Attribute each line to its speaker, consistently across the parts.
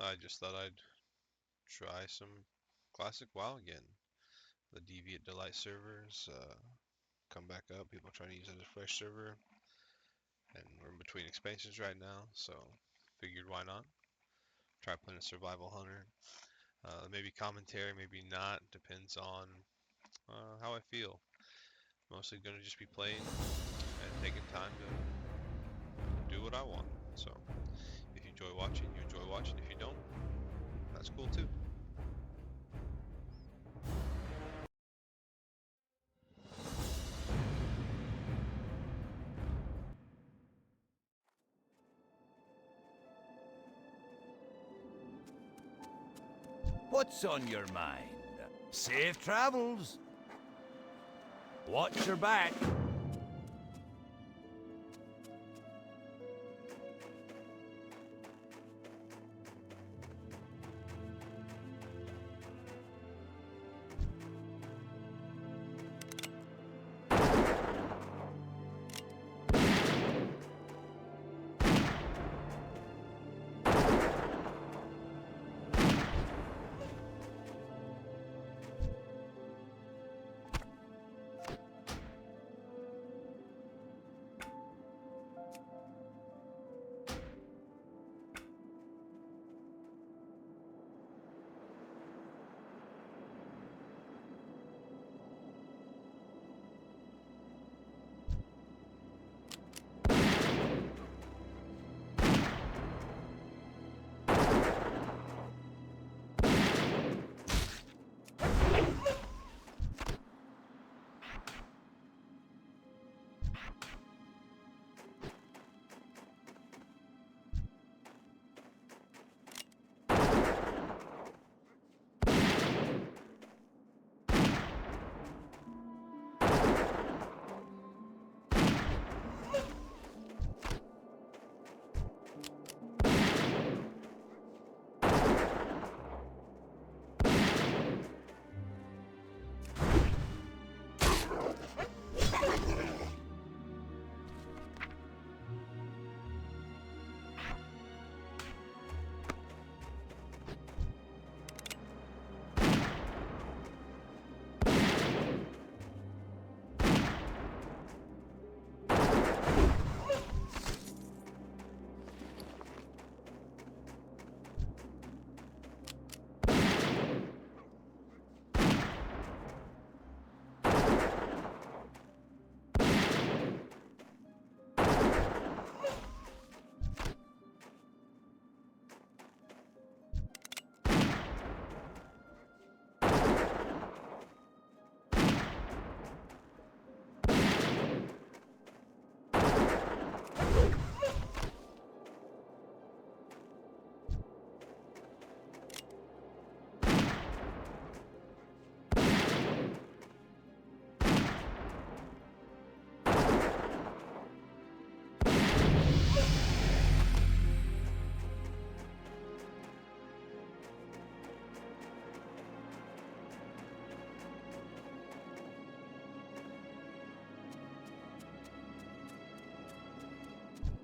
Speaker 1: I just thought I'd try some classic WoW again. The Deviate Delight servers come back up. People trying to use it as a fresh server, and we're in between expansions right now, so figured why not? Try playing a survival hunter. Maybe commentary, maybe not. Depends on how I feel. Mostly gonna just be playing and taking time to do what I want. So if you enjoy watching, you enjoy watching. If you don't, that's cool too.
Speaker 2: What's on your mind? Safe travels. Watch your back.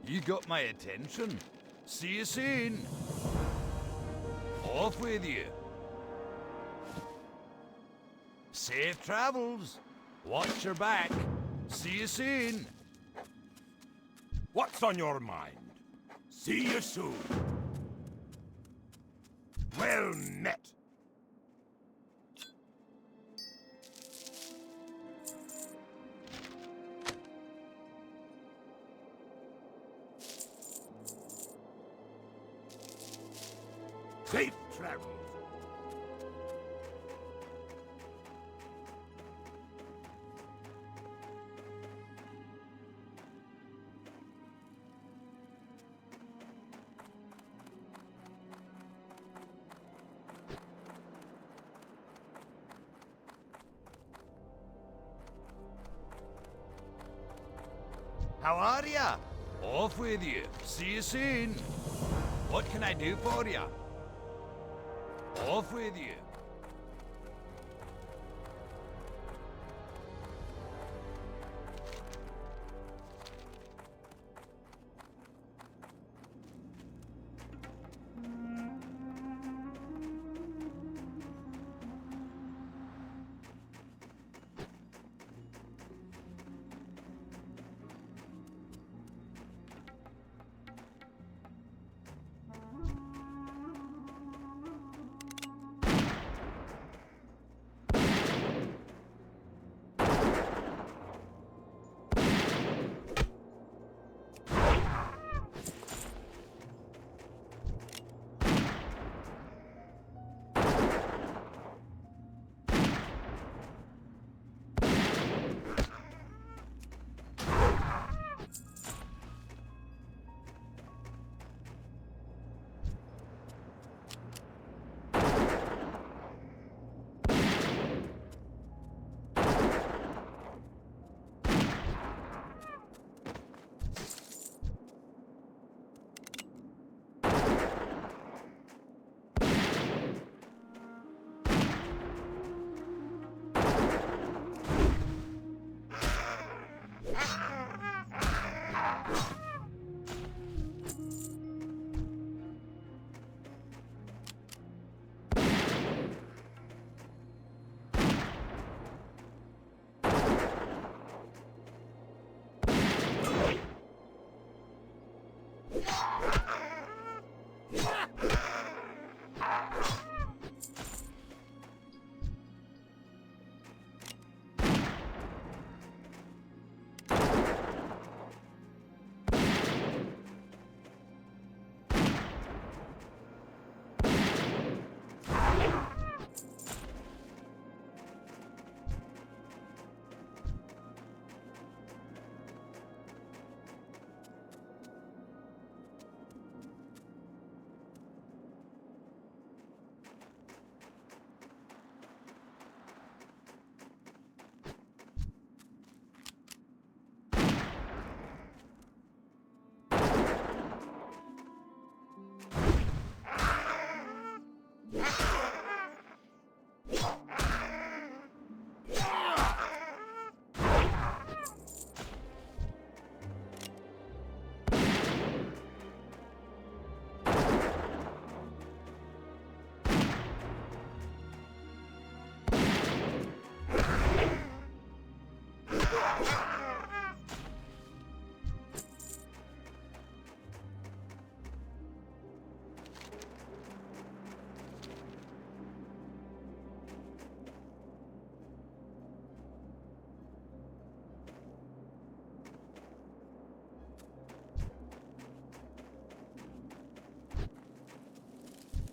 Speaker 2: You got my attention. See you soon. Off with you. Safe travels. Watch your back. See you soon.
Speaker 3: What's on your mind? See you soon. Well met. Safe travels.
Speaker 2: How are ya? Off with you. See you soon. What can I do for ya? Off with you.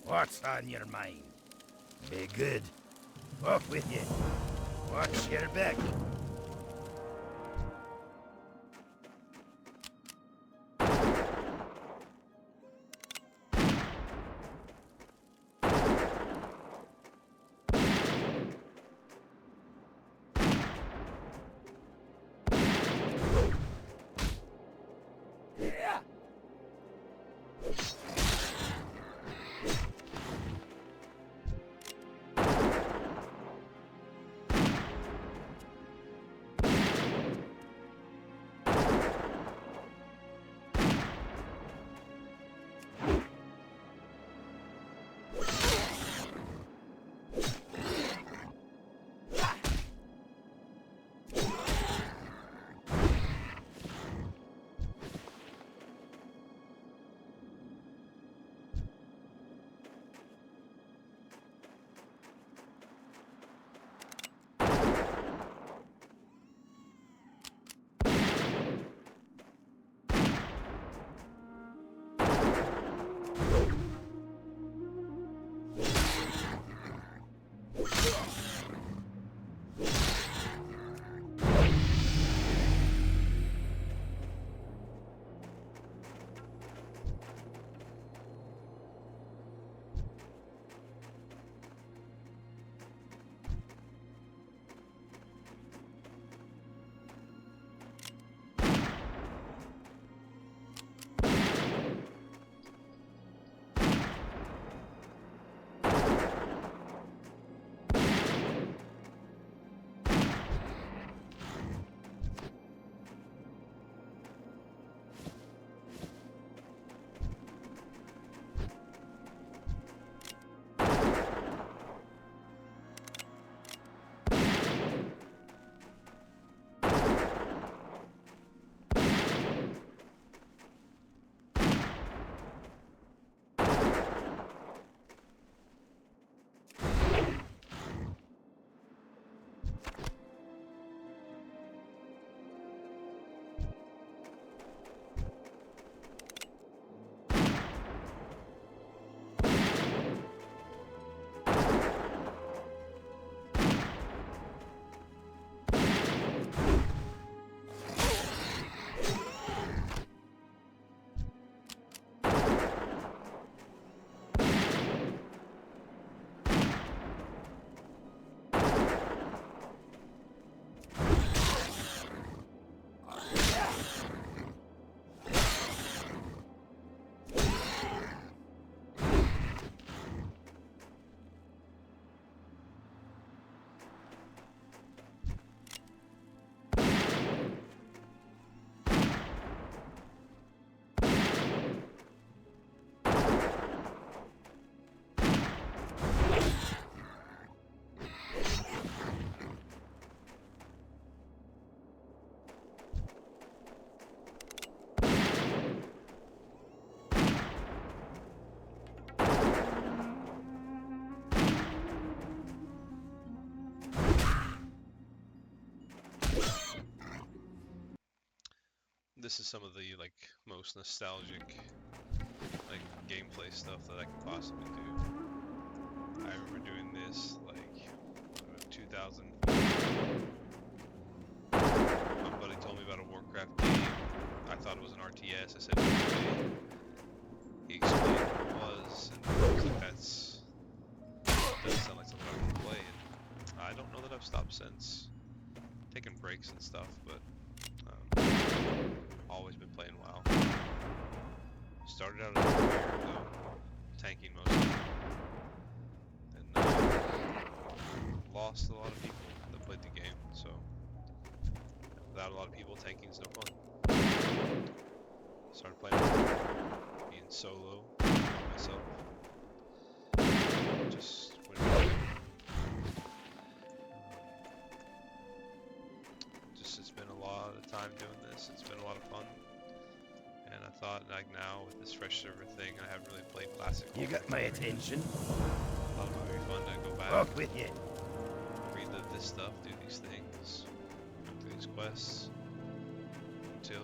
Speaker 3: What's on your mind? Be good. Off with you. Watch your back.
Speaker 1: This is some of the like most nostalgic like gameplay stuff that I can possibly do. I remember doing this like 2000. My buddy told me about a Warcraft game. I thought it was an RTS. I said, no way. He explained what it was, and I was like, that doesn't sound like something I want to play. And I don't know that I've stopped since. Taking breaks and stuff, but always been playing WoW. Started out as a player though, tanking mostly, and lost a lot of people that played the game. So without a lot of people, tanking's no fun. Started playing being solo by myself. Just went from there. It's been a lot of time doing this. It's been a lot of fun. And I thought, like now with this fresh server thing, I haven't really played classic.
Speaker 3: You got my attention.
Speaker 1: I thought it would be fun to go back,
Speaker 3: Off with you.
Speaker 1: relive this stuff, do these things, go through these quests until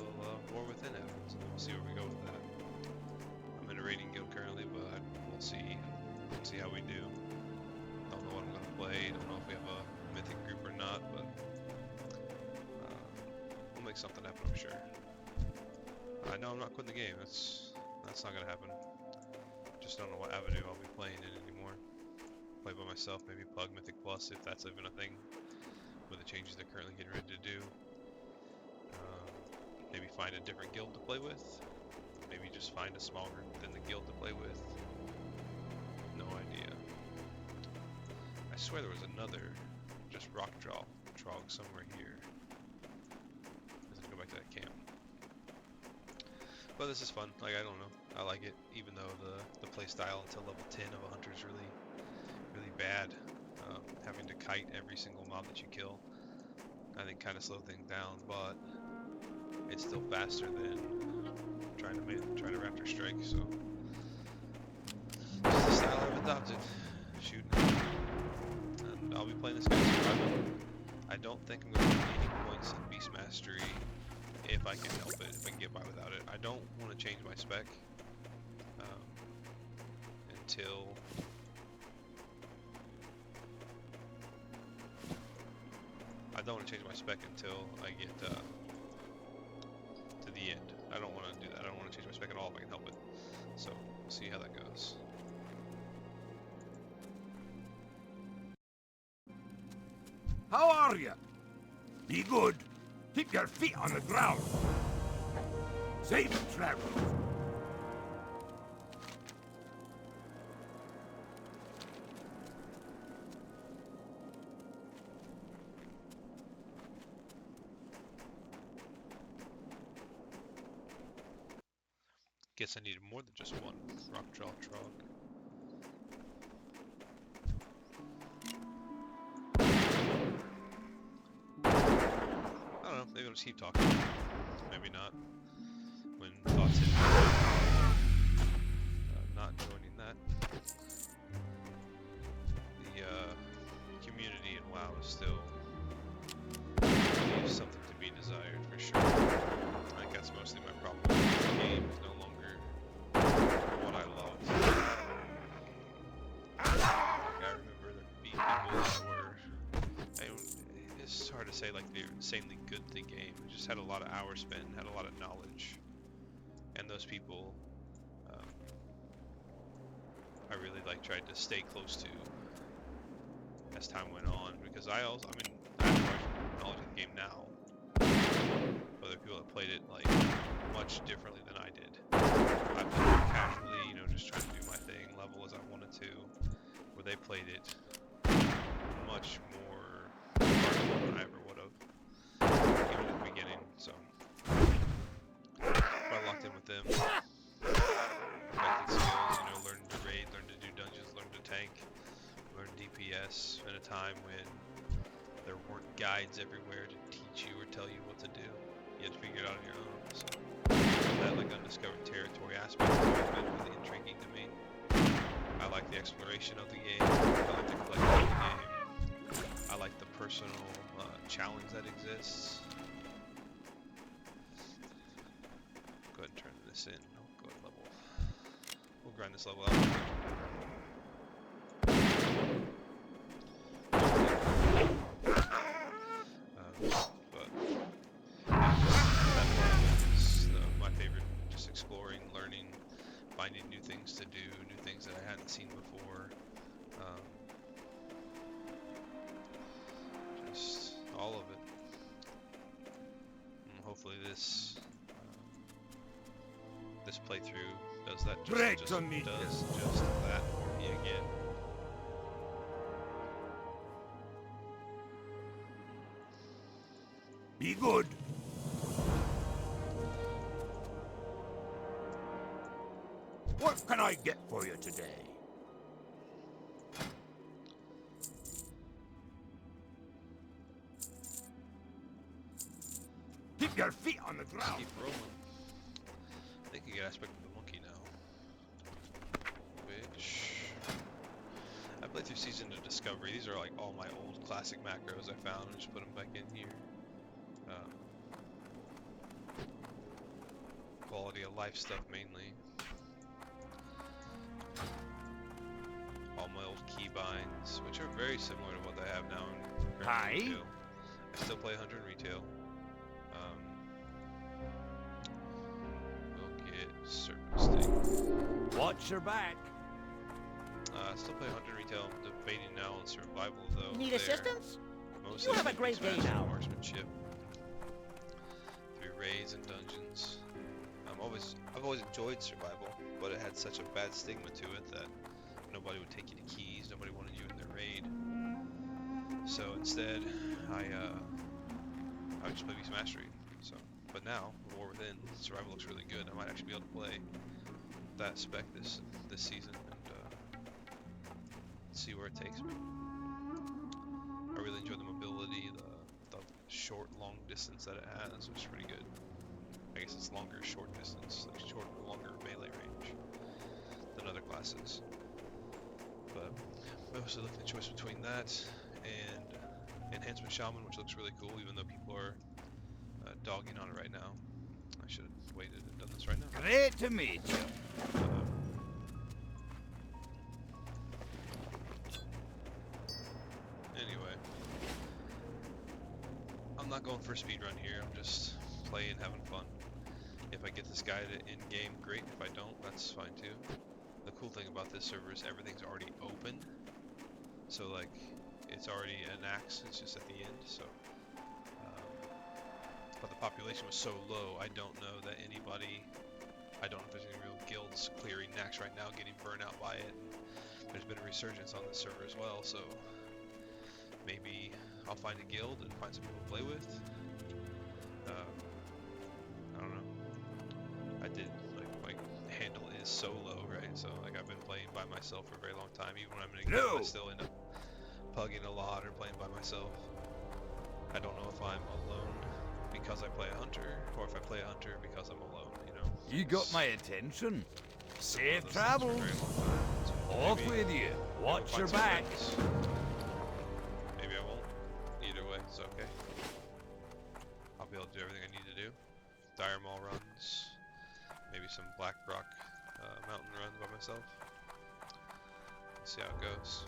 Speaker 1: War Within happens. And we'll see where we go with that. I'm in a raiding guild currently, but we'll see see how we do. Don't know what I'm gonna play. Don't know if we have a mythic group or not, but we'll make something happen, I'm sure. I know I'm not quitting the game. That's not gonna happen. Just don't know what avenue I'll be playing in anymore. Play by myself, maybe plug Mythic Plus if that's even a thing with the changes they're currently getting ready to do. Maybe find a different guild to play with. Maybe just find a small group within the guild to play with. No idea. I swear there was another just rock trog somewhere here. Let's go back to that camp. But this is fun. Like, I don't know. I like it, even though the play style until level 10 of a hunter is really bad. Having to kite every single mob that you kill, I think, kind of slow things down, but it's still faster than trying to raptor strike. So it's the style I've adopted. Shooting, and I'll be playing this guy survival. I don't think I'm going to get any points in Beast Mastery if I can help it, if I can get by without it. I don't want to change my spec until I get to the end. I don't want to do that. I don't want to change my spec at all if I can help it. So we'll see how that goes.
Speaker 3: How are you? Be good. Keep your feet on the ground. Safe travels.
Speaker 1: Guess I needed more than just one rock trog. I don't know, maybe I'll just keep talking. Maybe not. When thoughts hit me. Not joining that. The community in WoW is still leaves something to be desired for sure. I think that's mostly my problem. The game is no longer what I loved. I remember there being people that were, it's hard to say like they're insanely good at the game. They just had a lot of hours spent, had a lot of knowledge, and those people, I really tried to stay close to as time went on, because I have knowledge of the game now. But there are people that played it much differently than I did. I played it casually, just trying to do my thing, level as I wanted to, where they played it much more hardcore than I ever would have, even at the beginning. So I locked in with them, perfected skills, learned to raid, learned to do dungeons, learned to tank, learned DPS in a time when there weren't guides everywhere to teach you or tell you what to do. You had to figure it out on your own. So that undiscovered territory aspect has always been really intriguing to me. I like the exploration of the game. I like the collecting of the game. I like the personal challenge that exists. Go ahead and turn this in. I'll go ahead and level. We'll grind this level out. My favorite, just exploring, learning, finding new things to do, new things that I hadn't seen before. Just all of it. And hopefully this playthrough does that. Just that for me again.
Speaker 3: Be good. What can I get for you today? Keep your feet on the ground.
Speaker 1: Keep rolling. I think you get aspect of the monkey now. Which I played through Season of Discovery. These are all my old classic macros I found and just put them back in here. Quality of life stuff mainly. binds, which are very similar to what they have now in
Speaker 2: Hi.
Speaker 1: retail. I still play Hunter in retail. We'll get Serpent Sting.
Speaker 2: Watch your back.
Speaker 1: I still play Hunter in retail. I'm debating now on survival though.
Speaker 4: Need
Speaker 1: there.
Speaker 4: assistance?
Speaker 1: Mostly
Speaker 4: You have a
Speaker 1: it's
Speaker 4: great day
Speaker 1: Smash
Speaker 4: now.
Speaker 1: Marksmanship through raids and dungeons. I've always enjoyed survival, but it had such a bad stigma to it that nobody would take you to keys, nobody wanted you in their raid. So instead, I just play Beast Mastery. So, but now War Within survival looks really good. I might actually be able to play that spec this season and see where it takes me. I really enjoy the mobility, the short, long distance that it has, which is pretty good. I guess it's longer, short distance, like longer melee range than other classes. But mostly looking at the choice between that and Enhancement Shaman, which looks really cool, even though people are dogging on it right now. I should have waited and done this right now.
Speaker 2: Great to meet you.
Speaker 1: Anyway, I'm not going for a speed run here. I'm just playing, having fun. If I get this guy to end game, great. If I don't, that's fine too. The cool thing about this server is everything's already open. So like, it's already an axe, it's just at the end, so. But the population was so low, I don't know that anybody, I don't know if there's any real guilds clearing Nax right now, getting burnt out by it. There's been a resurgence on this server as well, so maybe I'll find a guild and find some people to play with. I don't know. I did, like, my handle is so low, right? So, like, I've been playing by myself for a very long time. Even when I'm in a guild, I still end up pugging a lot or playing by myself. I don't know if I'm alone because I play a hunter, or if I play a hunter because I'm alone, you know?
Speaker 2: You got my attention. Safe
Speaker 1: Those things
Speaker 2: travels.
Speaker 1: for a very long time. So
Speaker 2: Off
Speaker 1: maybe
Speaker 2: with you.
Speaker 1: I'll
Speaker 2: Watch
Speaker 1: find
Speaker 2: your
Speaker 1: some
Speaker 2: back.
Speaker 1: friends. Maybe I won't. Either way, it's okay. I'll be able to do everything I need to do. Dire Maul runs. Maybe some Black Rock mountain runs by myself. Let's see how it goes.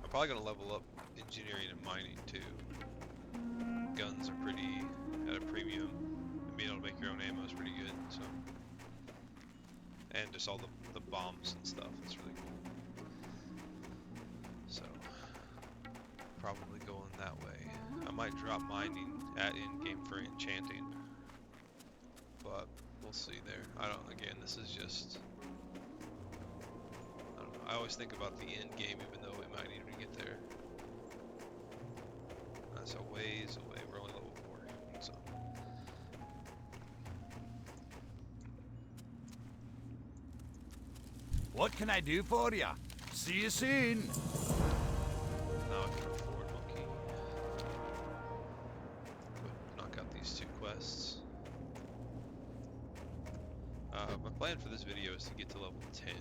Speaker 1: I'm probably going to level up engineering and mining too. Guns are pretty at a premium. And being able to make your own ammo is pretty good. So, and just all the bombs and stuff. It's really cool. So, probably going that way. I might drop mining at in-game for enchanting. But we'll see there. Again, this is just, I don't know. I always think about the end game even though we might even get there. That's a ways away. We're only level 4. So.
Speaker 2: What can I do for ya? See you soon.
Speaker 1: Now I can afford Monkey. Knock out these 2 quests. My plan for this video is to get to level 10.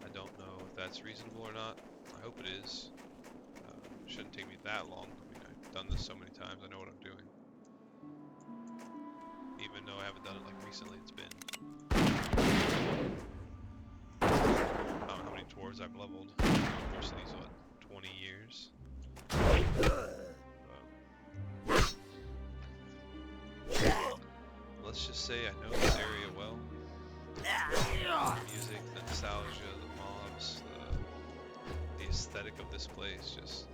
Speaker 1: I don't know if that's reasonable or not. I hope it is. It shouldn't take me that long. I mean, I've done this so many times, I know what I'm doing. Even though I haven't done it like recently, it's been... I don't know how many dwarves I've leveled. Of course, these, what, 20 years? Let's just say I know this area well. The music, the nostalgia, the mobs, the aesthetic of this place, just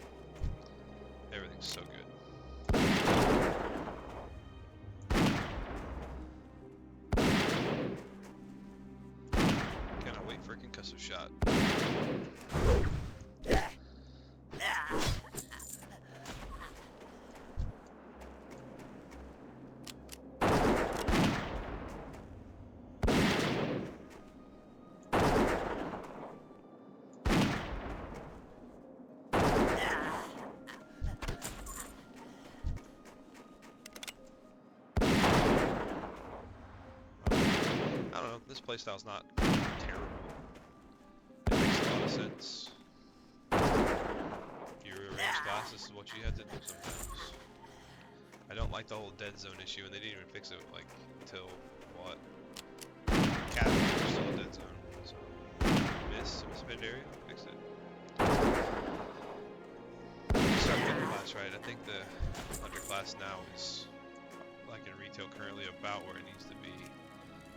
Speaker 1: everything's so good. Cannot wait for a concussive shot. I don't know, this playstyle's not terrible. It makes a lot of sense. If you rearrange class, this is what you have to do sometimes. I don't like the whole dead zone issue, and they didn't even fix it, like, until, what? Cat was still a dead zone, so... Mist. area, fix it. Start getting the class right. I think the underclass now is, like in retail currently, about where it needs to be.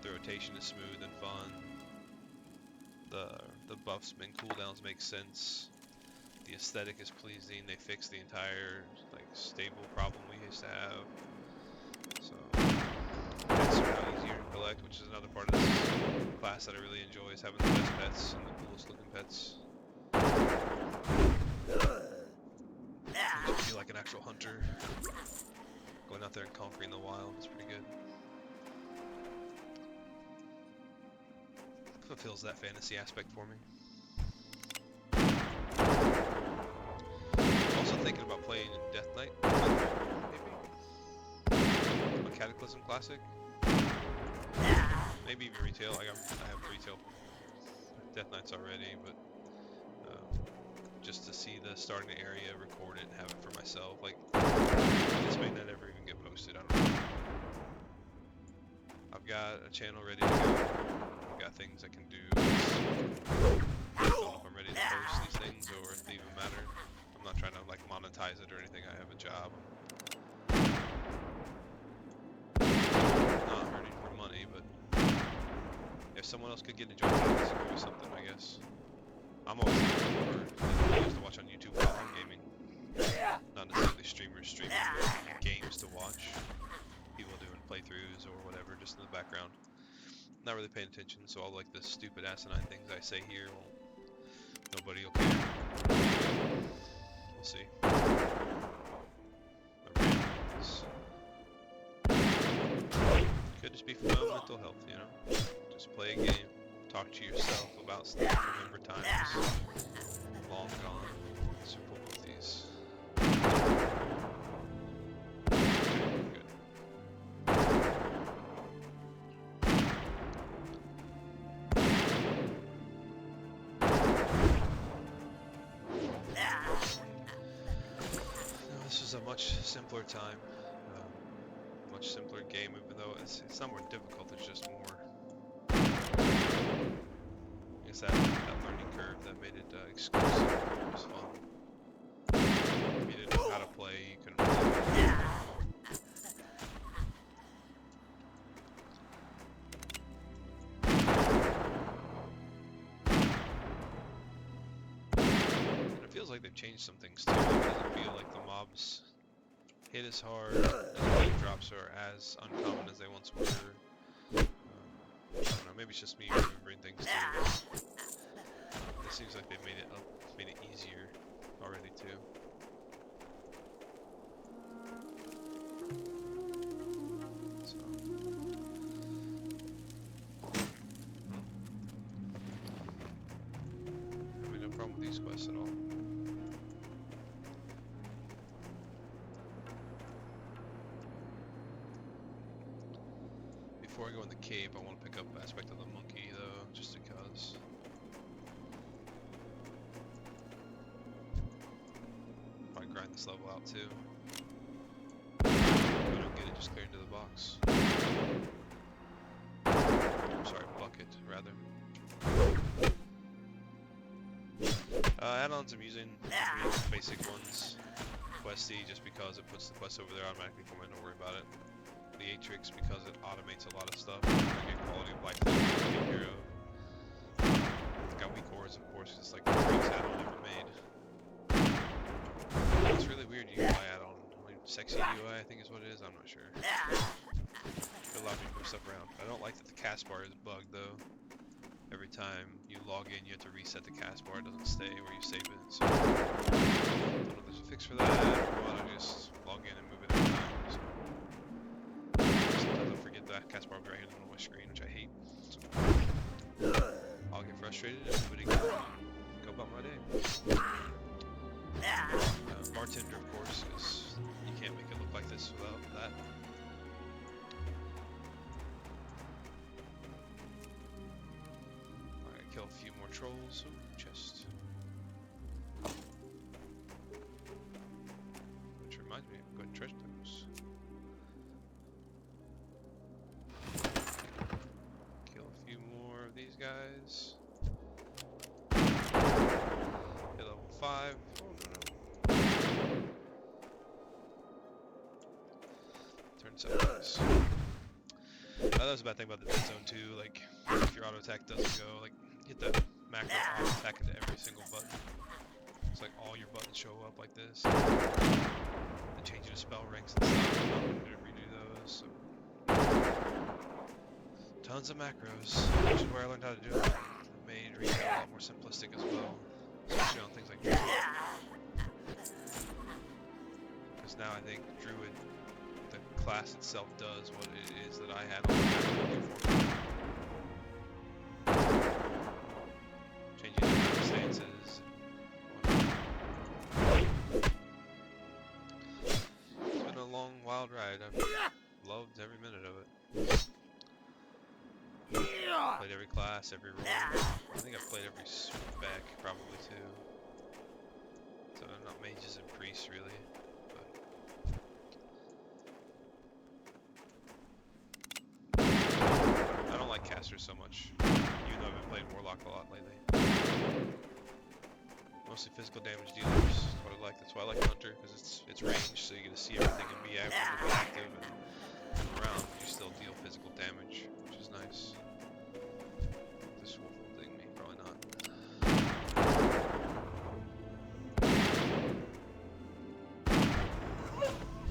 Speaker 1: The rotation is smooth and fun. The buffs and cooldowns make sense. The aesthetic is pleasing. They fixed the entire like stable problem we used to have. So pets are now easier to collect, which is another part of this class that I really enjoy, is having the best pets and the coolest looking pets. You feel like an actual hunter, going out there and conquering the wild. It's pretty good. Fulfills that fantasy aspect for me. I'm also thinking about playing Death Knight, maybe a Cataclysm Classic. Maybe even retail. I have retail Death Knights already, but just to see the starting area, record it, and have it for myself. Like, this may not ever even get posted. I don't know. I've got a channel ready to go. I've got things I can do. I don't know if I'm ready to post these things or if they even matter. I'm not trying to like monetize it or anything. I have a job. I'm not hurting for money, but if someone else could get enjoyment out of this, it could be something, I guess. I'm always looking for videos to watch on YouTube while I'm gaming. Not necessarily streamers streaming, but games to watch. People doing playthroughs or whatever, just in the background. Not really paying attention, so all like the stupid asinine things I say here, well, nobody will care. We'll see. Could just be for my own mental health, you know? Just play a game, talk to yourself about stuff, remember times long gone. So cool with these. Okay, good. Now, this is a much simpler time. Much simpler game, even though it's not more difficult, it's just more, I guess that learning curve that made it exclusive. It was fun. If you didn't know how to play, you couldn't play. And it feels like they've changed some things too. It doesn't feel like the mobs hit as hard, and the drops are as uncommon as they once were. I don't know, maybe it's just me remembering things too. It seems like they've made it easier already too. So, I mean, no problem with these quests at all. Before I go in the cave, I want to pick up aspect of the monkey though, just because. Probably grind this level out too. If I don't get it, just clear into the box. I'm sorry, bucket, rather. Add-ons I'm using, basic ones. Questy, just because it puts the quest over there automatically for me, don't worry about it. The Atrix, because it automates a lot of stuff. I get quality of life things to take care of. It's got weak cores, of course, it's like the greatest add-on ever made. It's really weird UI add-on. Sexy UI, I think is what it is, I'm not sure. It allows me to move stuff around. I don't like that the cast bar is bugged though. Every time you log in, you have to reset the cast bar. It doesn't stay where you save it. So I don't know if there's a fix for that or what. I just log in and move it every time. So sometimes I forget that cast bar will be right here in the middle of my screen, which I hate. So I'll get frustrated and move it again. Go about my day. Bartender, of course, because you can't make it look like this without that. Alright, kill a few more trolls. Ooh, chest. Which reminds me, I'm going to treasure those. Kill a few more of these guys. settings. That was a bad thing about the dead zone too. Like, if your auto attack doesn't go, like, hit that macro auto attack into every single button. It's like all your buttons show up like this. They change your spell ranks and stuff. I'm not going to redo those. So. Tons of macros, which is where I learned how to do it. It made retail a lot more simplistic as well, especially on things like Druid. Because now I think Druid, the class itself, does what it is that I had on the macro before. Changing different stances. It's been a long, wild ride. I've loved every minute of it. Played every class, every role. I think I've played every spec, probably too. So I'm not mages and priests really, but I don't like casters so much, even though I've been playing Warlock a lot lately. Mostly physical damage dealers. That's what I like. That's why I like Hunter, because it's ranged, so you get to see everything and be active and move around, but you still deal physical damage, which is nice. This wolf will ding me, probably not.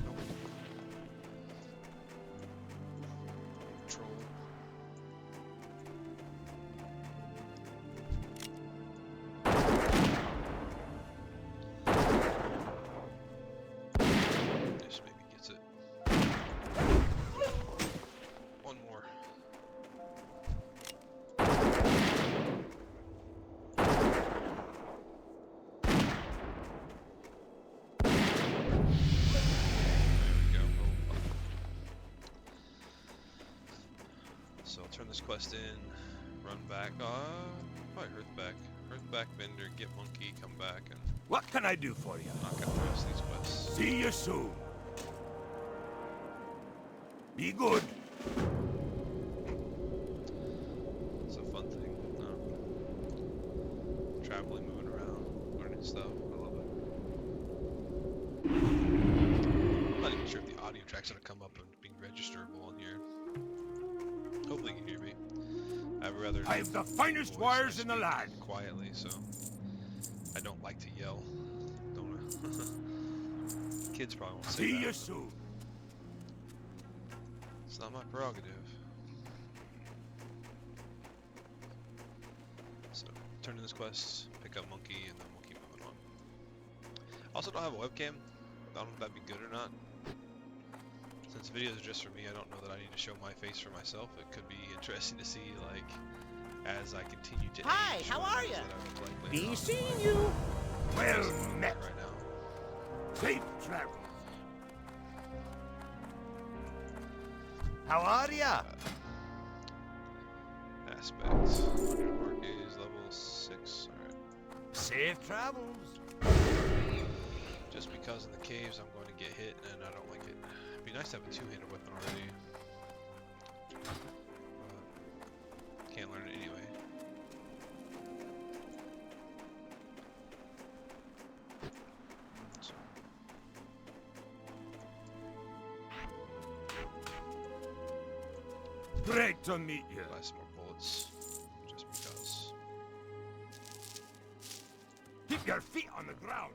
Speaker 1: Nope. Troll. This maybe gets it. One more. So I'll turn this quest in, run back, probably Hearthback. Hearthback vendor, get monkey, come back, and
Speaker 3: What can I do for you?
Speaker 1: knock out the rest of these quests.
Speaker 3: See you soon. Be good.
Speaker 1: It's a fun thing. Traveling, moving around, learning stuff. I love it. I'm not even sure if the audio track's gonna come up and being registerable on here. Hopefully you can hear me. I have rather
Speaker 3: I have the finest
Speaker 1: voice
Speaker 3: wires
Speaker 1: I
Speaker 3: in the
Speaker 1: speak
Speaker 3: land.
Speaker 1: quietly, so I don't like to yell. Don't I? Kids probably won't say
Speaker 3: See
Speaker 1: that.
Speaker 3: you
Speaker 1: but
Speaker 3: soon.
Speaker 1: It's not my prerogative. So, turn in this quest, pick up monkey, and then we'll keep moving on. I also don't have a webcam. I don't know if that'd be good or not. Since videos are just for me, I don't know that I need to show my face for myself. It could be interesting to see, like, as I continue to
Speaker 4: Hi,
Speaker 1: age,
Speaker 4: how
Speaker 1: what
Speaker 4: are
Speaker 1: it is
Speaker 4: ya?
Speaker 1: that I look like later
Speaker 4: Be
Speaker 1: on in
Speaker 4: seeing
Speaker 1: life.
Speaker 4: you.
Speaker 3: Well met.
Speaker 1: Right now.
Speaker 3: Safe travel.
Speaker 2: How are ya?
Speaker 1: Aspects. Mark is level 6. Alright.
Speaker 2: Safe travels.
Speaker 1: Just because in the caves I'm going to get hit and I don't like it. It'd be nice to have a two-handed weapon already. Can't learn it anyway. So,
Speaker 3: Great to meet you.
Speaker 1: buy some more bullets. Just because.
Speaker 3: Keep your feet on the ground.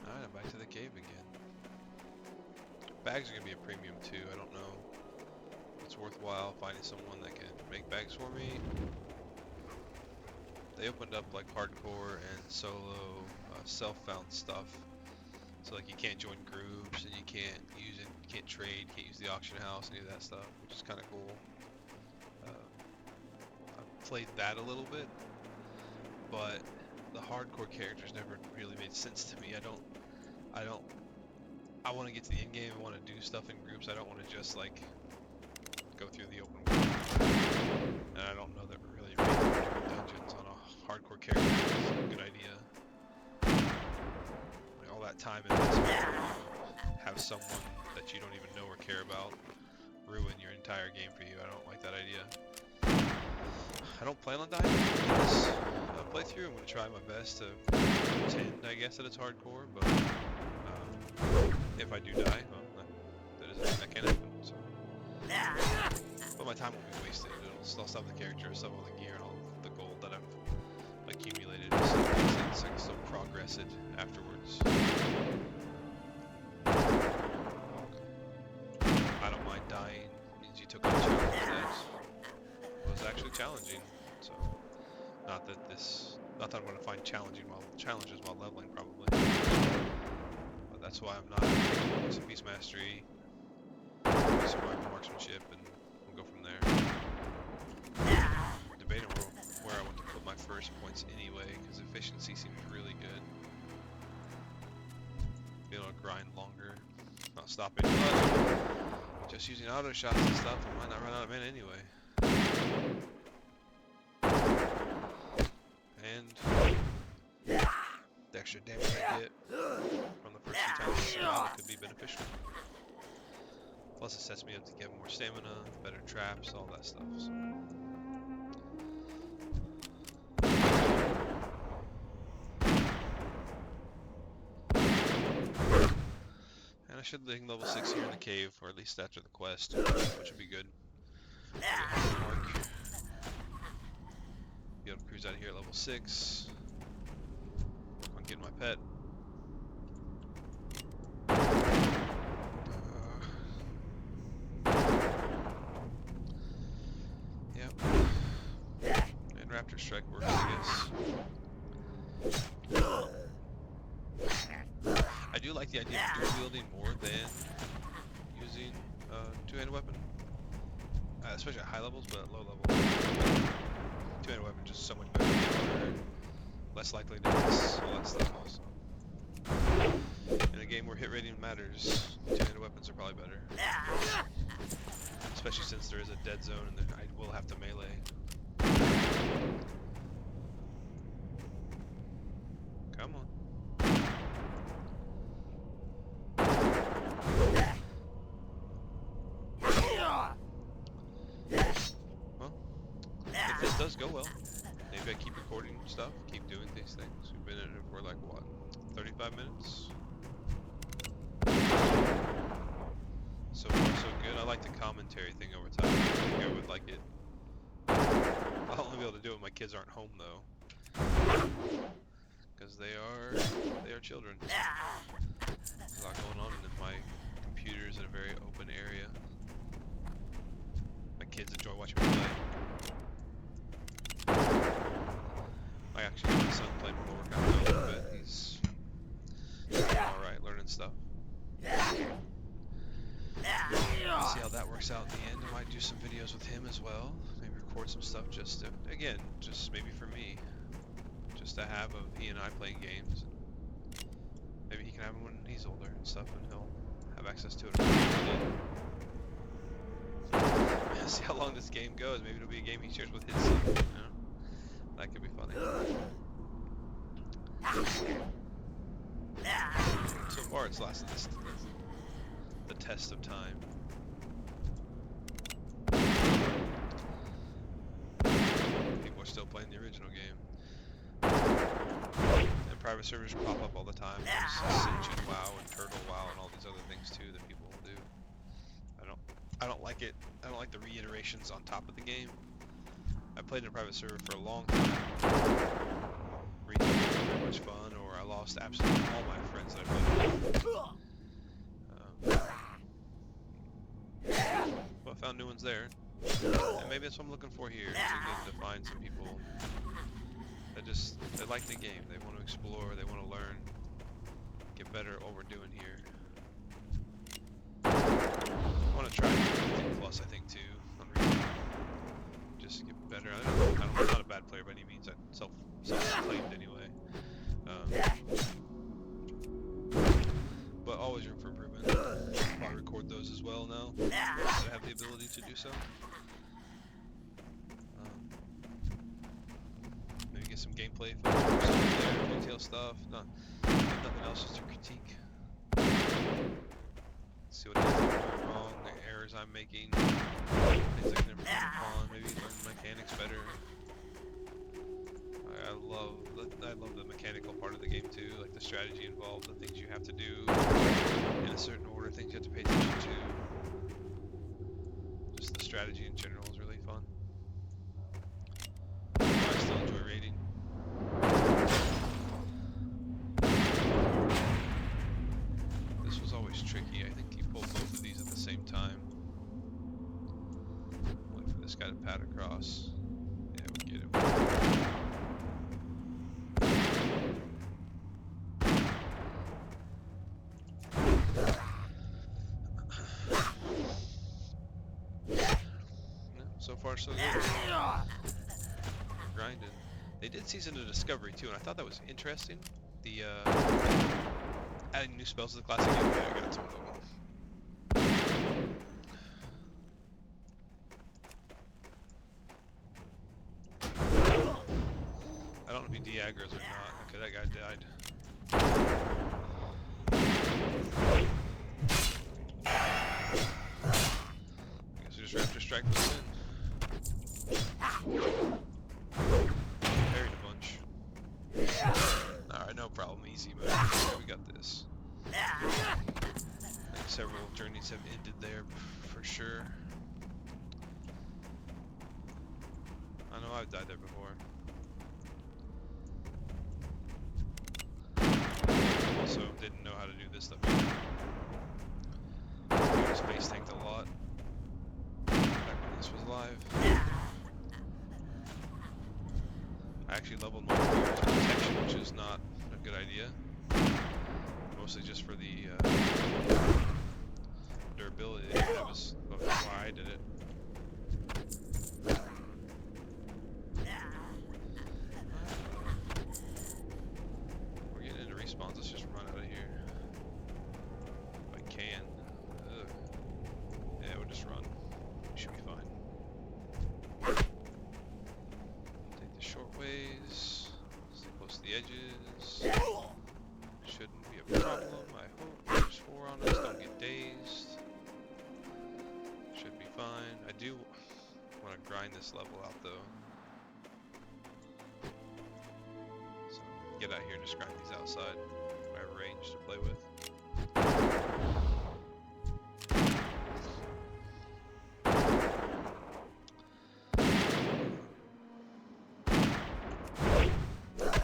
Speaker 1: Alright, I'm back to the cave again. Bags are going to be a premium too. I don't know if it's worthwhile finding someone that can make bags for me. They opened up like hardcore and solo self-found stuff. So like you can't join groups and you can't use it, you can't trade, can't use the auction house, any of that stuff, which is kind of cool. I've played that a little bit, but the hardcore characters never really made sense to me. I want to get to the end game. I want to do stuff in groups. I don't want to just like go through the open world. And I don't know that really making dungeons on a hardcore character is a good idea. Like all that time investment to have someone that you don't even know or care about ruin your entire game for you. I don't like that idea. I don't plan on dying in this playthrough. I'm going to try my best to pretend, I guess, that it's hardcore, but if I do die, well, that can't happen. So. But my time won't be wasted. I'll still have the character, I'll still have all the gear, and all the gold that I've accumulated. So I can still progress it afterwards. I don't mind dying. It means you took on a challenge that was actually challenging. So, not that I'm going to find challenges while leveling, probably. But that's why I'm not taking some Beast Mastery, survival marksmanship, and we'll go from there. Debating where I want to put my first points anyway, because efficiency seems really good. Be able to grind longer, not stopping much. Just using auto shots and stuff, I might not run out of mana anyway. And the extra damage I get from the first few times it could be beneficial. Plus it sets me up to get more stamina, better traps, all that stuff. So. And I should link level 6 here in the cave, or at least after the quest, which would be good. Be able to cruise out of here at level 6. Work on getting my pet. Yep. And Raptor Strike works, I guess. I do like the idea of dual wielding more than using two-handed weapon. Especially at high levels, but at low level. Two-handed weapon just so much better, harder, less likely to miss, all that stuff also. In a game where hit rating matters, two-handed weapons are probably better. Especially since there is a dead zone and I will have to melee. Come on. Well, if this does go well, maybe I keep recording stuff, keep doing these things. We've been in it for like, what, 35 minutes? So far so good. I like the commentary thing over time. I think I would like it. I'll only be able to do it when my kids aren't home though. Because they are children. There's a lot going on and my computer's in a very open area. My kids enjoy watching me play. I actually got my son playing more workout a little bit. He's doing alright, learning stuff. See how that works out in the end. I might do some videos with him as well. Maybe record some stuff just to, again, just maybe for me. Just to have he and I playing games. Maybe he can have them when he's older and stuff, and he'll have access to it. See how long this game goes. Maybe it'll be a game he shares with his son. You know? That could be funny. So far, it's lasted the test of time. People are still playing the original game. And private servers pop up all the time. There's Ascension WoW and Turtle WoW and all these other things too that people will do. I don't like it. I don't like the reiterations on top of the game. I played in a private server for a long time. Retail wasn't very much fun, or I lost absolutely all my friends that I played with. But I found new ones there. And maybe that's what I'm looking for here, to find some people that they like the game, they want to explore, they want to learn, get better at what we're doing here. I want to try anything plus, I think, too, on just to get better. I'm not a bad player by any means, I'm self-claimed anyway. But always room for improvement. I'll probably record those as well now, that I have the ability to do so. Maybe get some gameplay footage there, retail stuff, nothing else, just to critique. See what it is I'm doing wrong, the errors I'm making, things I can improve upon, maybe learn mechanics better. I love the mechanical part of the game too, like the strategy involved, the things you have to do in a certain order, things you have to pay attention to. strategy in general is really fun. I still enjoy raiding. This was always tricky. I think you pull both of these at the same time. Wait for this guy to pad across. Yeah, we get him. So far, so good. Grinding. They did Season of Discovery too, and I thought that was interesting. The adding new spells to the classic game. Yeah, I got some of them. I don't know if he de-aggro's or not. Okay, that guy died. I guess we just Raptor Strike this in. Parried a bunch. Alright, no problem. Easy mode. We got this. I think several journeys have ended there for sure. I know I've died there before. Also didn't know how to do this stuff. I space tanked a lot back when this was live. I actually leveled my player's protection, which is not a good idea. Mostly just for the durability. That was why I did it. We're getting into respawns. Let's just run out of here. If I can. Ugh. Yeah, we'll just run. We should be fine. Take the short ways. Stay close to the edges. Shouldn't be a problem, I hope. There's 4 on us, don't get dazed. Should be fine. I do want to grind this level out though. So get out here and just grind these outside. I have range to play with.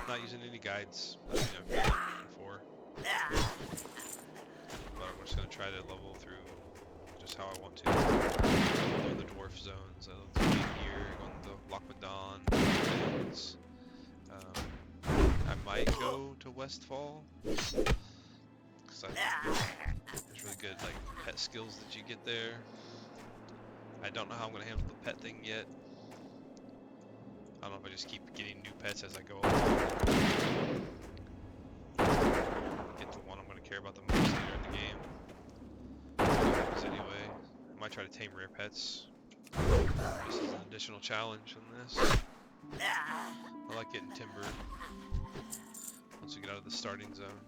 Speaker 1: Not using any guides. I mean, I've done that before. But I'm just going to try to level through just how I want to. Go the dwarf zones. I love to be here, going to Lochmadon, lands. I might go to Westfall. Because there's really good like pet skills that you get there. I don't know how I'm going to handle the pet thing yet. I don't know if I just keep getting new pets as I go along. Get the one I'm going to care about the most later in the game. What happens anyway. I might try to tame rare pets. This is an additional challenge on this. I like getting timber once we get out of the starting zone.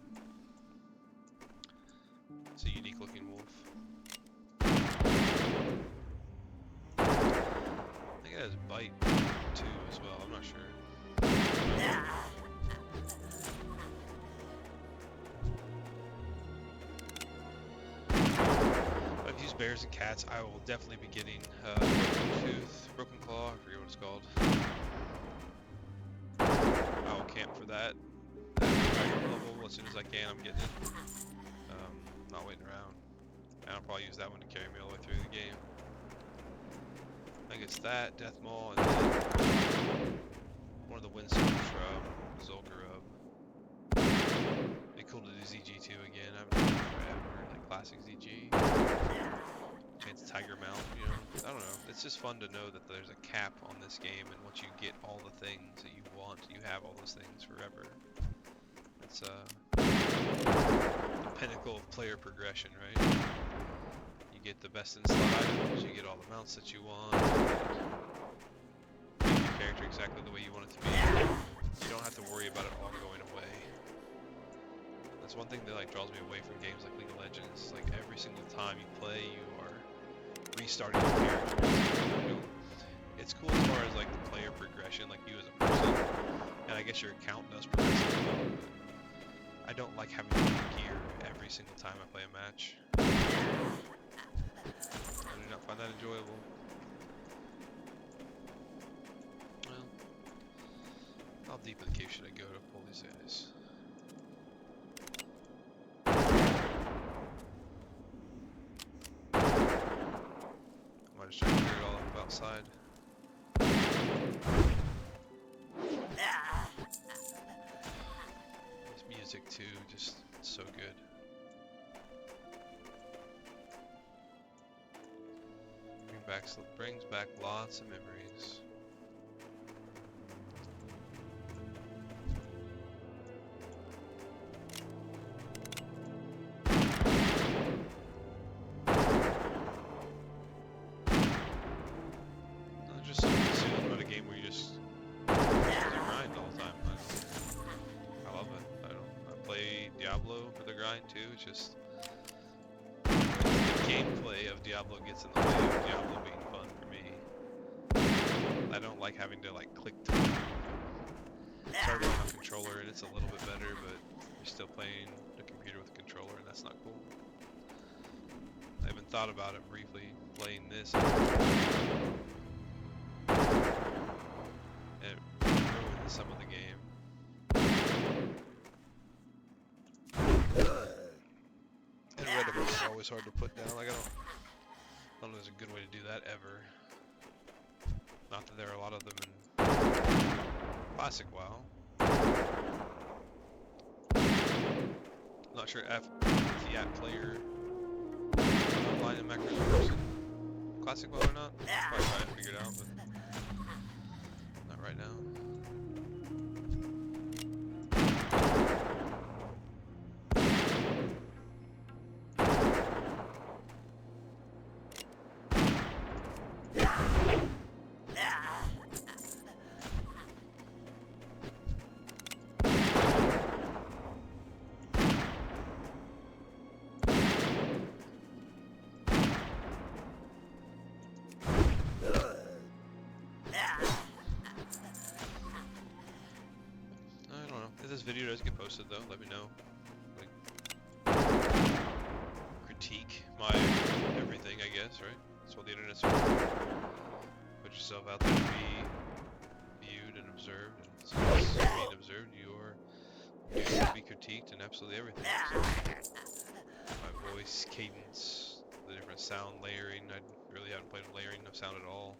Speaker 1: It's a unique looking wolf. I think it has bite too as well, I'm not sure. I've used bears and cats. I will definitely be getting Broken Claw, I forget what it's called. I will camp for that. Level as soon as I can, I'm getting it. Not waiting around. And I'll probably use that one to carry me all the way through the game. I think it's that, Death Maul, and then one of the Winsome Shrub, Zul'Gurub. It'd be cool to do ZG2 again. I haven't done it forever, like classic ZG. Chance Tiger Mount, you know. I don't know. It's just fun to know that there's a cap on this game, and once you get all the things that you want, you have all those things forever. It's the pinnacle of player progression, right? You get the best in slot items, you get all the mounts that you want, make your character exactly the way you want it to be. You don't have to worry about it all going away. That's one thing that like draws me away from games like League of Legends. Like every single time you play, you are restarting your character. You know, it's cool as far as like the player progression, like you as a person, and I guess your account does progress as well. But I don't like having to get gear every single time I play a match. I do not find that enjoyable. deep in the cave should I go to pull these guys? I might just try to clear it all up outside. This music too, just so good. Brings back lots of memories. There's just something soothing about a game where you just grind all the time. I love it. I play Diablo for the grind too. It's just the gameplay of Diablo gets in the way of Diablo being fun for me. I don't like having to like click to start running on controller, and it's a little bit better, but you're still playing the computer with a controller, and that's not cool. I even thought about it briefly, playing this, and it ruined some of the game. And red is always hard to put down. Like I don't know if there's a good way to do that ever. Not that there are a lot of them in classic WoW. Not sure if the app player online and macros works in classic WoW or not. Probably try to figure it out, but not right now. If this video does get posted though, let me know. Like, critique my everything, I guess, right? That's what the internet's for. Put yourself out there to be viewed and observed, and since being observed, you're due to be critiqued and absolutely everything. So, my voice, cadence, the different sound layering. I really haven't played with layering of sound at all.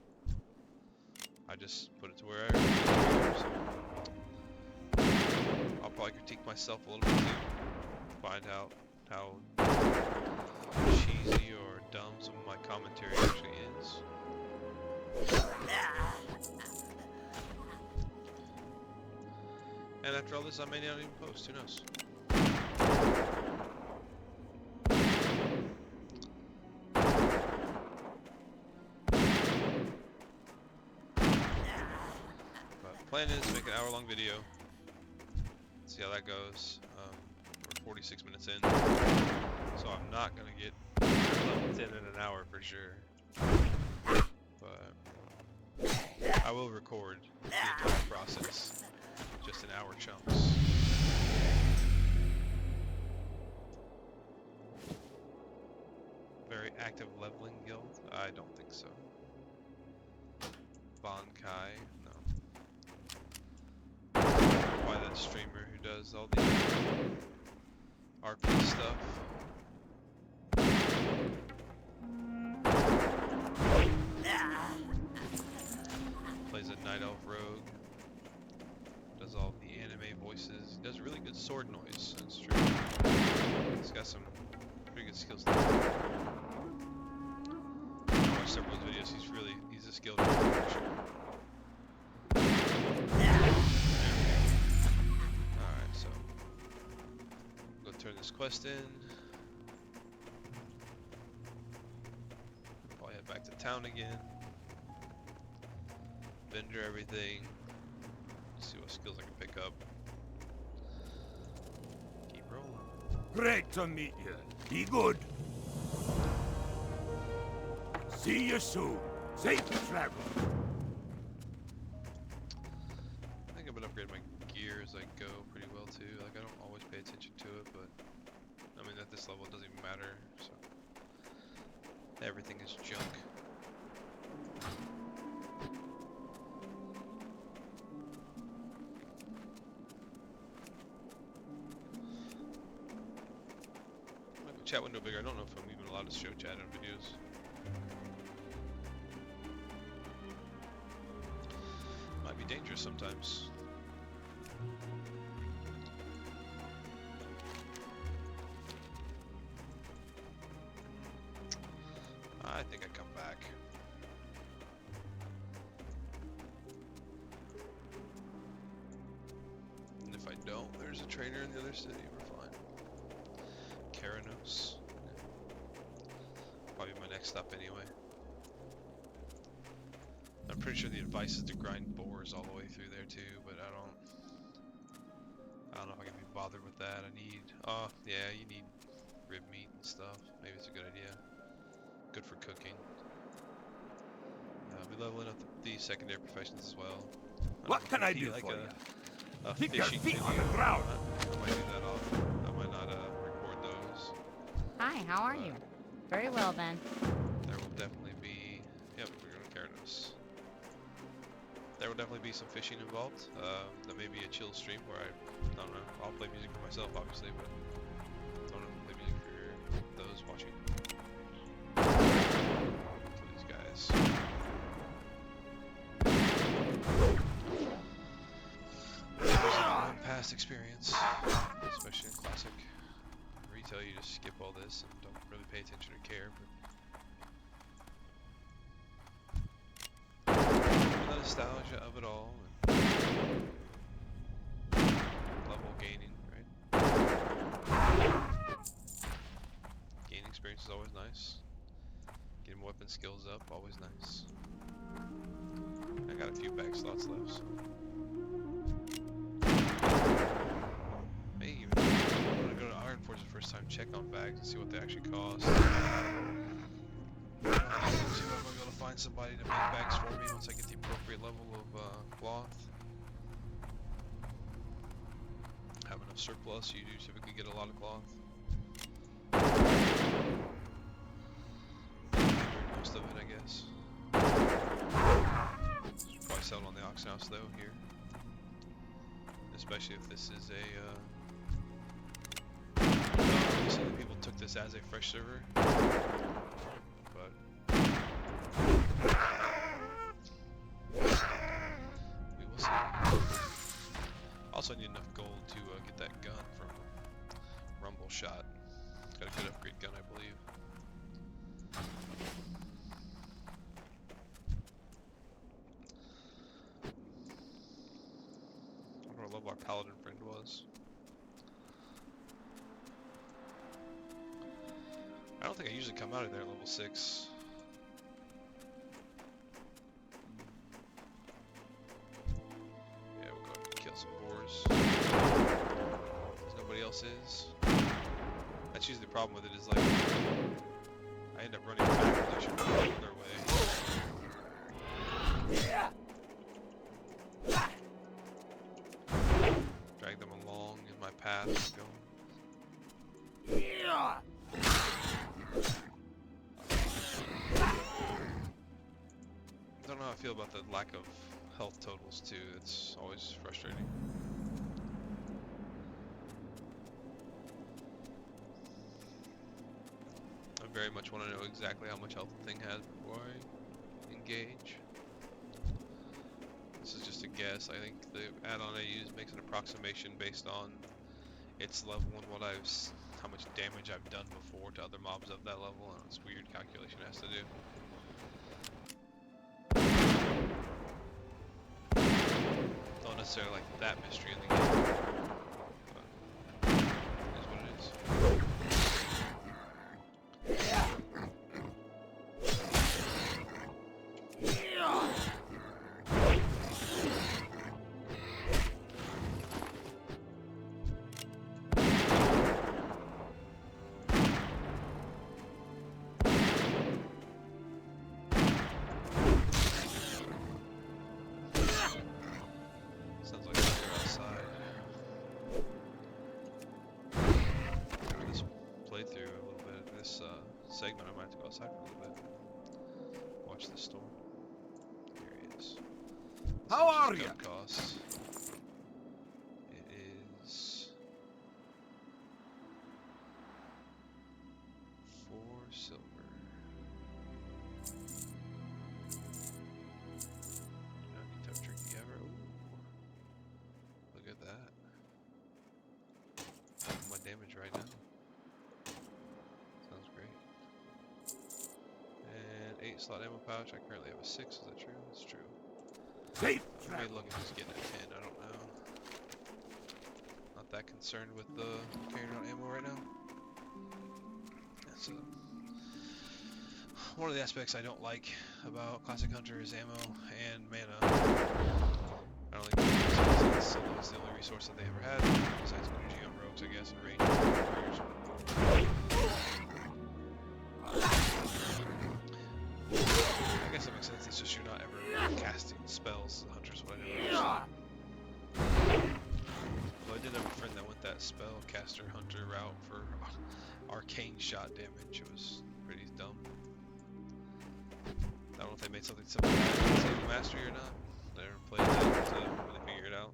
Speaker 1: I just put it to where I so. I'll probably critique myself a little bit too. Find out how cheesy or dumb some of my commentary actually is. And after all this, I may not even post. Who knows? But plan is to make an hour-long video. See how that goes. We're 46 minutes in, so I'm not gonna get level 10 in an hour for sure. But I will record the entire process, just in hour chunks. Very active leveling guild? I don't think so. Bonkai? No. By that streamer who does all the RP stuff. Plays a Night Elf Rogue. Does all the anime voices. He does really good sword noise. That's true. He's got some pretty good skills there. I watched several of his videos. He's a skilled for sure. Turn this quest in. Probably head back to town again. Vendor everything. See what skills I can pick up. Keep rolling.
Speaker 3: Great to meet you. Be good. See you soon. Safe travel.
Speaker 1: I think I'm gonna upgrade my gear as I go pretty well too. Like I don't always pay attention to it, but I mean at this level it doesn't even matter. So everything is junk. chat window bigger. I don't know if I'm even allowed to show chat on videos. Might be dangerous sometimes. I think I come back. And if I don't, there's a trainer in the other city. We're fine. Karanos. Probably my next stop anyway. I'm pretty sure the advice is to grind boars all the way through there too, but I don't know if I can be bothered with that. I need, oh yeah, you need rib meat and stuff. Maybe it's a good idea. Good for cooking. I'll be leveling up the secondary professions as well.
Speaker 3: What can I do for you?
Speaker 1: A
Speaker 3: Keep your
Speaker 1: fishing
Speaker 3: feet on
Speaker 1: video.
Speaker 3: the ground.
Speaker 1: I might do that often. I might not record those.
Speaker 4: Hi, how are you? Very well then.
Speaker 1: There will definitely be, yep, we're going to Karanos. There will definitely be some fishing involved. That may be a chill stream where I don't know, I'll play music for myself obviously, but I don't know if I'll play music for those watching. For these guys. Past experience, especially in classic. Retail, you just skip all this and don't really pay attention or care, but the nostalgia of it all and level gaining, right? Gaining experience is always nice. Getting weapon skills up, always nice. I got a few bag slots left, so. Maybe even I'm gonna go to Iron Forge the first time, check on bags and see what they actually cost. See if I'm gonna be able to find somebody to make bags for me once I get the appropriate level of cloth. Have enough surplus, you do typically get a lot of cloth. Most of it, I guess. Should probably sell it on the auction house though here. Especially if this is a obviously people took this as a fresh server, but we will see. Also, I need enough gold to get that gun from Rumble Shot. Got a good upgrade gun, I believe. I wonder what level our paladin friend was. I don't think I usually come out of there at level 6. Yeah, we'll go ahead and kill some boars. Because nobody else is. That's usually the problem with it is like, I end up running backwards, I should go the other way. Drag them along in my path and go. I don't know how I feel about the lack of health totals too, it's always frustrating. I very much want to know exactly how much health the thing has before I engage. This is just a guess. I think the add-on I use makes an approximation based on its level and how much damage I've done before to other mobs of that level, and it's weird calculation it has to do. Don't necessarily like that mystery in the game, but it is what it is. Sounds like they're outside. For this playthrough a little bit, this segment I might have to go outside for a little bit. Watch the storm. Here he is.
Speaker 3: How are you?
Speaker 1: Costs. It is damage right now. Sounds great. And 8 slot ammo pouch. I currently have a 6. Is that true? That's true.
Speaker 3: Safe
Speaker 1: I may
Speaker 3: travel.
Speaker 1: look at just getting a 10. I don't know. Not that concerned with the carrying around ammo right now. That's one of the aspects I don't like about Classic Hunter is ammo and mana. I don't think it's the only resource that they ever had, besides energy on rogues, I guess, and range warriors. I guess that makes sense. It's just you're not ever casting spells as a hunter, so I never understood. Well, I did have a friend that went that spell caster hunter route for arcane shot damage. It was pretty dumb. I don't know if they made something similar to the mastery or not. I never played that to really figure it out.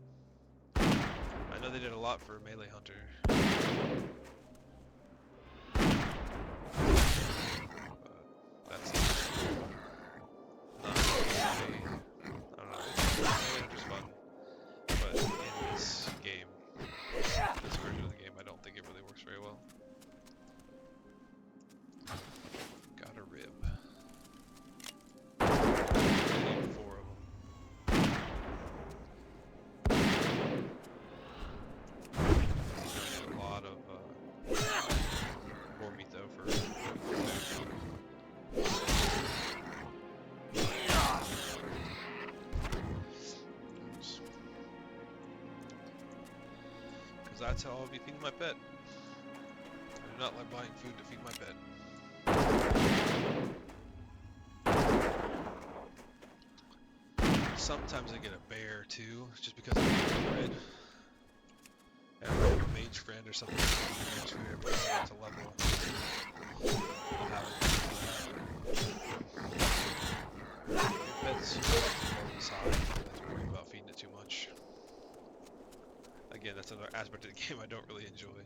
Speaker 1: I know they did a lot for melee hunter. But that's not really, I don't know. Melee hunter's fun, but in this game, this version of the game, I don't think it really works very well. Got a rib. Need 4 of them. A lot of boar meat though for because that's how I'll be feeding my pet. I do not like buying food to feed my pet. Sometimes I get a bear too, just because I need bread. And I have a mage friend or something that needs food every time it's a level. I'll have it. Your pet's on the side, that's worried about feeding it too much. Again, that's another aspect of the game I don't really enjoy.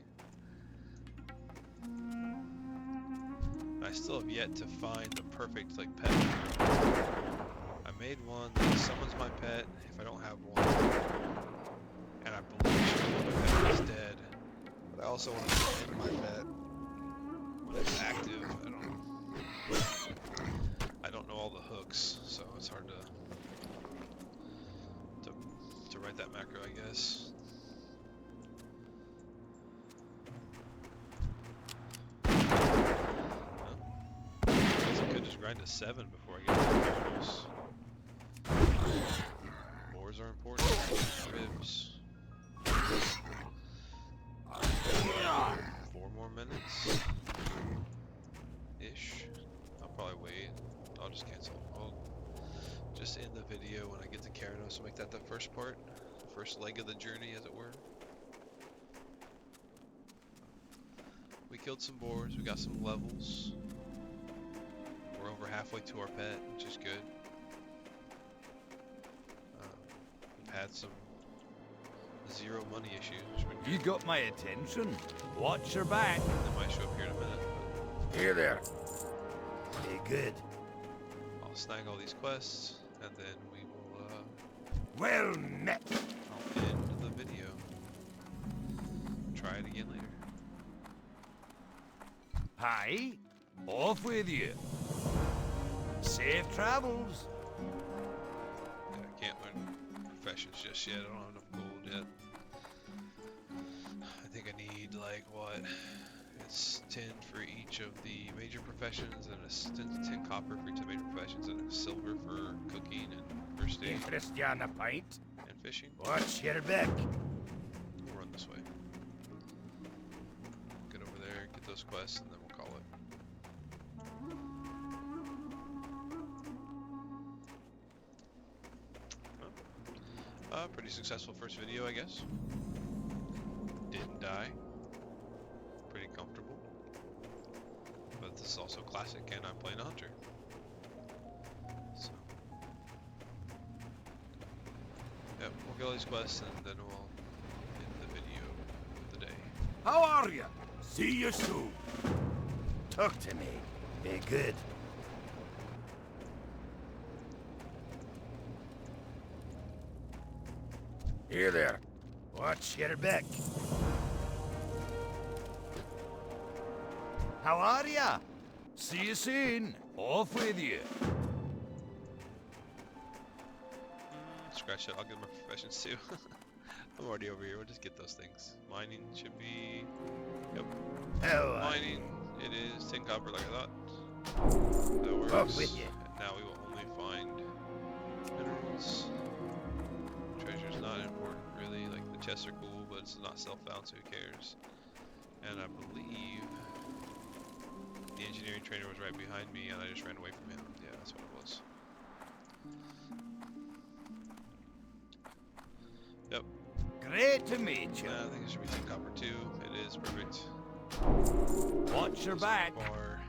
Speaker 1: I still have yet to find the perfect pet. I made one that summons my pet if I don't have one, and I believe my pet is dead. But I also want to end my pet when it's active. I don't know all the hooks, so it's hard to write that macro, I guess. I guess I could just grind to 7 before I get to the Gyarados. Boars are important. Ribs. 4 more minutes. Ish. I'll probably wait. I'll just cancel. I'll just end the video when I get to Gyarados and make that the first part. The first leg of the journey, as it were. We killed some boars. We got some levels. We're over halfway to our pet, which is good. We've had some 0 money issues, which would
Speaker 2: You got my attention. Watch your back.
Speaker 1: They might show up here in a minute, but
Speaker 3: Here there. Be good.
Speaker 1: I'll snag all these quests, and then we will,
Speaker 3: Well met.
Speaker 1: I'll end the video. Try it again later.
Speaker 2: Hi. Off with you. Safe travels.
Speaker 1: Yeah, I can't learn professions just yet. I don't have enough gold yet. I think I need, what? It's 10 for each of the major professions, and a 10 copper for each of the major professions, and a silver for cooking and first aid
Speaker 3: Interest you on a pint?
Speaker 1: and fishing.
Speaker 3: Watch your back.
Speaker 1: We'll run this way. Get over there, get those quests, and then we'll call it. Pretty successful first video, I guess. Didn't die. Pretty comfortable. But this is also classic, and I'm playing a hunter. So, yep, we'll get all these quests, and then we'll end the video of the day.
Speaker 3: How are you? See you soon. Talk to me. Be good. Here there. Watch your back.
Speaker 2: How are ya? See you soon. Off with you.
Speaker 1: Scratch that. I'll get my professions too. I'm already over here. We'll just get those things. Mining should be... Yep.
Speaker 2: How are
Speaker 1: Mining.
Speaker 2: you?
Speaker 1: It is 10 copper like I thought. That
Speaker 2: Off
Speaker 1: works.
Speaker 2: with you.
Speaker 1: And now we will only find minerals. Treasure's not important really. Like the chests are cool, but it's not self-found, so who cares? And I believe the engineering trainer was right behind me, and I just ran away from him. Yeah, that's what it was. Yep.
Speaker 2: Great to meet you.
Speaker 1: I think it should be 10 copper too. It is perfect.
Speaker 2: Watch your
Speaker 1: This
Speaker 2: back.
Speaker 1: bar,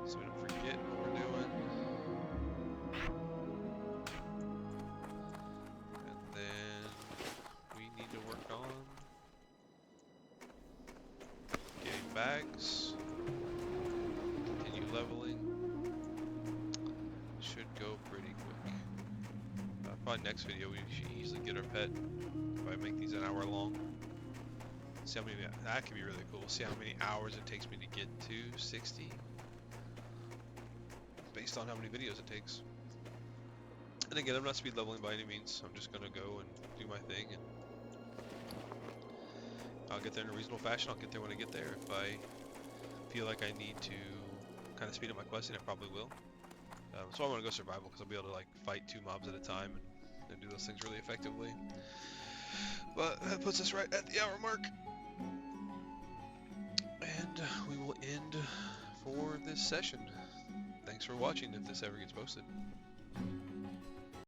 Speaker 1: so we don't forget what we're doing. And then we need to work on getting bags. Continue leveling. Should go pretty quick. Probably next video we should easily get our pet. If I make these an hour long. See how many, that could be really cool. See how many hours it takes me to get to 60. Based on how many videos it takes. And again, I'm not speed leveling by any means. I'm just gonna go and do my thing, and I'll get there in a reasonable fashion. I'll get there when I get there. If I feel like I need to kind of speed up my questing, I probably will. So I want to go survival because I'll be able to like fight 2 mobs at a time and do those things really effectively. But that puts us right at the hour mark. And we will end for this session. Thanks for watching if this ever gets posted.